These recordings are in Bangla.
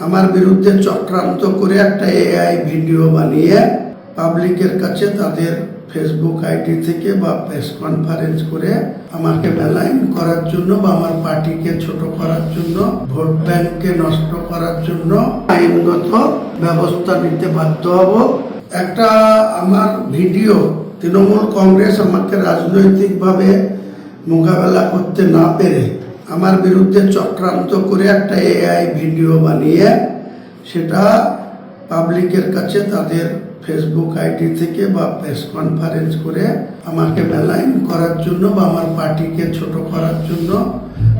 আমার বিরুদ্ধে চক্রান্ত করে একটা এআই ভিডিও বানিয়ে পাবলিকের কাছে তাদের ফেসবুক আইডি থেকে বা প্রেস কনফারেন্স করে আমাকে মেলাইন করার জন্য বা আমার পার্টিকে ছোট করার জন্য, ভোট ব্যাংককে নষ্ট করার জন্য আইনগত ব্যবস্থা নিতে বাধ্য হব। একটা আমার ভিডিও তৃণমূল কংগ্রেস আমাকে রাজনৈতিকভাবে মোকাবেলা করতে না পেরে আমার বিরুদ্ধে চক্রান্ত করে একটা এআই ভিডিও বানিয়ে সেটা পাবলিকের কাছে তাদের ফেসবুক আইডি থেকে বা প্রেস কনফারেন্স করে আমাকে মেলাইন করার জন্য বা আমার পার্টিকে ছোট করার জন্য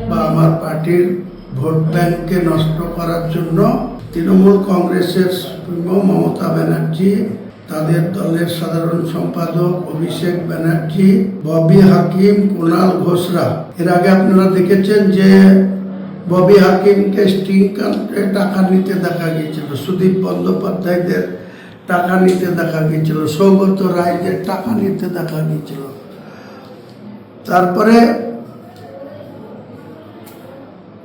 বা আমার পার্টির ভোট ব্যাংককে নষ্ট করার জন্য তৃণমূল কংগ্রেসের সুপ্রিমো মমতা ব্যানার্জি, তাদের দলের সাধারণ সম্পাদক অভিষেক ব্যানার্জি, ববি হাকিম, কুণাল ঘোষরা, এর আগে আপনারা দেখেছেন যে ববি হাকিমকে স্টিং কাউন্টে টাকা নিতে দেখা গিয়েছিল, সুদীপ বন্দ্যোপাধ্যায়দের টাকা নিতে দেখা গিয়েছিল, সৌগত রায়দের টাকা নিতে দেখা গিয়েছিল। তারপরে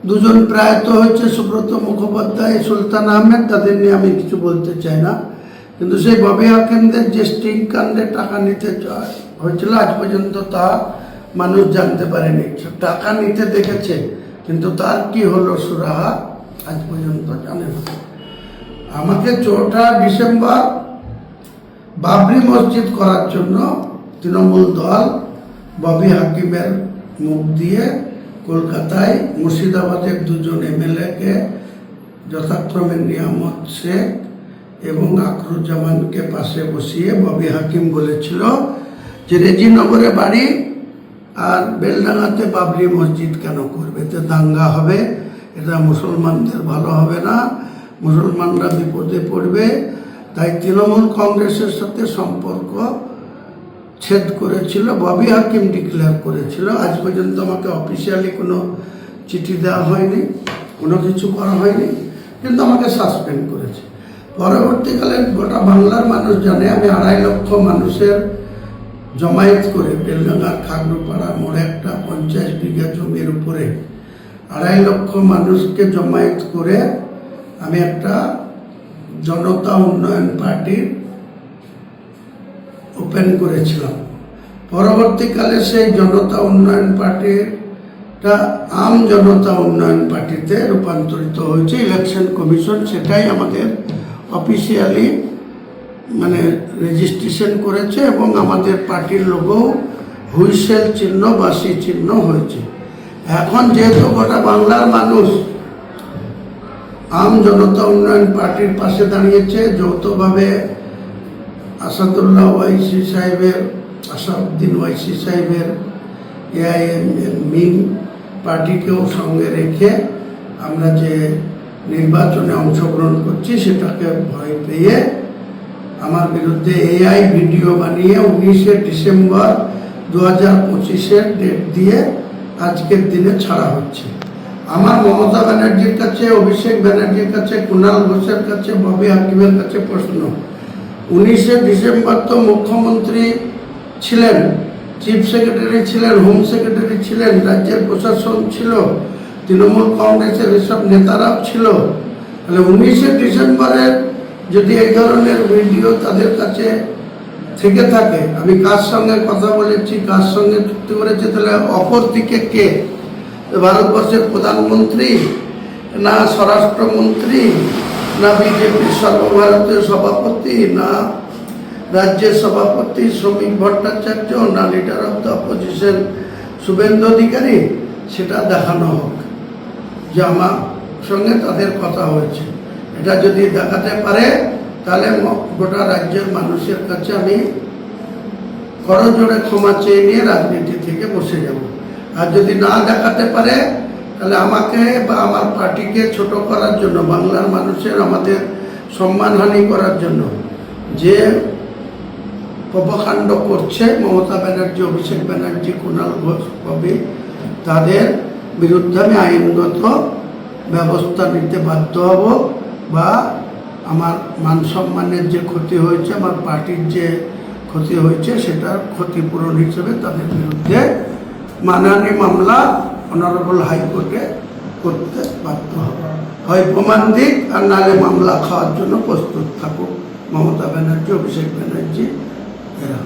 দুজন প্রয়াত হয়েছে, সুব্রত মুখোপাধ্যায়, সুলতান আহমেদ, তাদের নিয়ে আমি কিছু বলতে চাই না। কিন্তু সেই ববি হাকিমদের যে স্টিং কাণ্ডে টাকা নিতে হয়েছিল আজ পর্যন্ত তা মানুষ জানতে পারেনি। টাকা নিতে দেখেছে কিন্তু তার কি হলো সুরাহা আজ পর্যন্ত জানে না। আমাকে 4ঠা ডিসেম্বর বাবরি মসজিদ করার জন্য তৃণমূল দল ববি হাকিমের মুখ দিয়ে কলকাতায় মুর্শিদাবাদের দুজন এমএলএকে যথাক্রমে নিয়ামত শেখ এবং আকরুজ্জামানকে পাশে বসিয়ে ববি হাকিম বলেছিল যে রেজিনগরে বাড়ি আর বেলডাঙ্গাতে বাবরি মসজিদ কেন করবে, এতে দাঙ্গা হবে, এটা মুসলমানদের ভালো হবে না, মুসলমানরা বিপদে পড়বে। তাই তৃণমূল কংগ্রেসের সাথে সম্পর্ক ছেদ করেছিল, ববি হাকিম ডিক্লেয়ার করেছিল। আজ পর্যন্ত আমাকে অফিসিয়ালি কোনো চিঠি দেওয়া হয়নি, কোনো কিছু করা হয়নি, কিন্তু আমাকে সাসপেন্ড করেছে। পরবর্তীকালে গোটা বাংলার মানুষ জানে আমি 2.5 লক্ষ মানুষের জমায়েত করে বেলডাঙ্গার খাগড়ুপাড়া মোড়ে একটা 50 বিঘা জমির উপরে 2.5 লক্ষ মানুষকে জমায়েত করে আমি একটা জনতা উন্নয়ন পার্টির ওপেন করেছিলাম। পরবর্তীকালে সেই জনতা উন্নয়ন পার্টিটা আম জনতা উন্নয়ন পার্টিতে রূপান্তরিত হয়েছে। ইলেকশন কমিশন সেটাই আমাদের অফিসিয়ালি রেজিস্ট্রেশন করেছে এবং আমাদের পার্টির লোগো হুইসেল চিহ্ন, বাঁশি চিহ্ন হয়েছে। এখন যেহেতু গোটা বাংলার মানুষ আম জনতা উন্নয়ন পার্টির পাশে দাঁড়িয়েছে, যৌথভাবে আসাদুল্লাহ ওয়াইসি সাহেবের, আসাউদ্দিন ওয়াইসি সাহেবের এআইএম পার্টিকেও সঙ্গে রেখে আমরা যে নির্বাচনে অংশগ্রহণ করছি সেটাকে ভয় পেয়ে আমার বিরুদ্ধে এআই ভিডিও বানিয়ে 19শে ডিসেম্বর 2025-এর ডেট দিয়ে আজকের দিনে ছাড়া হচ্ছে। আমার মমতা ব্যানার্জির কাছে, অভিষেক ব্যানার্জির কাছে, কুণাল ঘোষের কাছে, ববি হাকিমের কাছে প্রশ্ন, 19শে ডিসেম্বর তো মুখ্যমন্ত্রী ছিলেন, চিফ সেক্রেটারি ছিলেন, হোম সেক্রেটারি ছিলেন, রাজ্যের প্রশাসন ছিল, তৃণমূল কংগ্রেসের এসব নেতারাও ছিল। তাহলে 19শে ডিসেম্বরের যদি এই ধরনের ভিডিও তাদের কাছে থেকে থাকে, আমি কার সঙ্গে কথা বলেছি, কার সঙ্গে চুক্তি করেছি, তাহলে অপর দিকে কে? ভারতবর্ষের প্রধানমন্ত্রী, না স্বরাষ্ট্রমন্ত্রী, না বিজেপির সর্বভারতীয় সভাপতি, না রাজ্যের সভাপতি শ্রমিক ভট্টাচার্য, না leader of the opposition Suvendu Adhikari? সেটা দেখানো হোক যে আমার সঙ্গে তাদের কথা হয়েছে। এটা যদি দেখাতে পারে তাহলে গোটা রাজ্যের মানুষের কাছে আমি করজোড়ে ক্ষমা চেয়ে নিয়ে রাজনীতি থেকে বসে যাব। আর যদি না দেখাতে পারে তাহলে আমাকে বা আমার পার্টিকে ছোট করার জন্য, বাংলার মানুষের আমাদের সম্মানহানি করার জন্য যে প্রকাণ্ড করছে মমতা ব্যানার্জি, অভিষেক ব্যানার্জি, কুণাল ঘোষ, ববি, তাদের বিরুদ্ধে আমি আইনগত ব্যবস্থা নিতে বাধ্য হব বা আমার মান সম্মানের যে ক্ষতি হয়েছে, আমার পার্টির যে ক্ষতি হয়েছে সেটার ক্ষতিপূরণ হিসেবে তাদের বিরুদ্ধে মানহানি মামলা অনারেবল হাইকোর্টে করতে বাধ্য হবে। হয় প্রমাণ দিক আর নাহলে মামলা খাওয়ার জন্য প্রস্তুত থাকুক মমতা ব্যানার্জি, অভিষেক ব্যানার্জি এরা।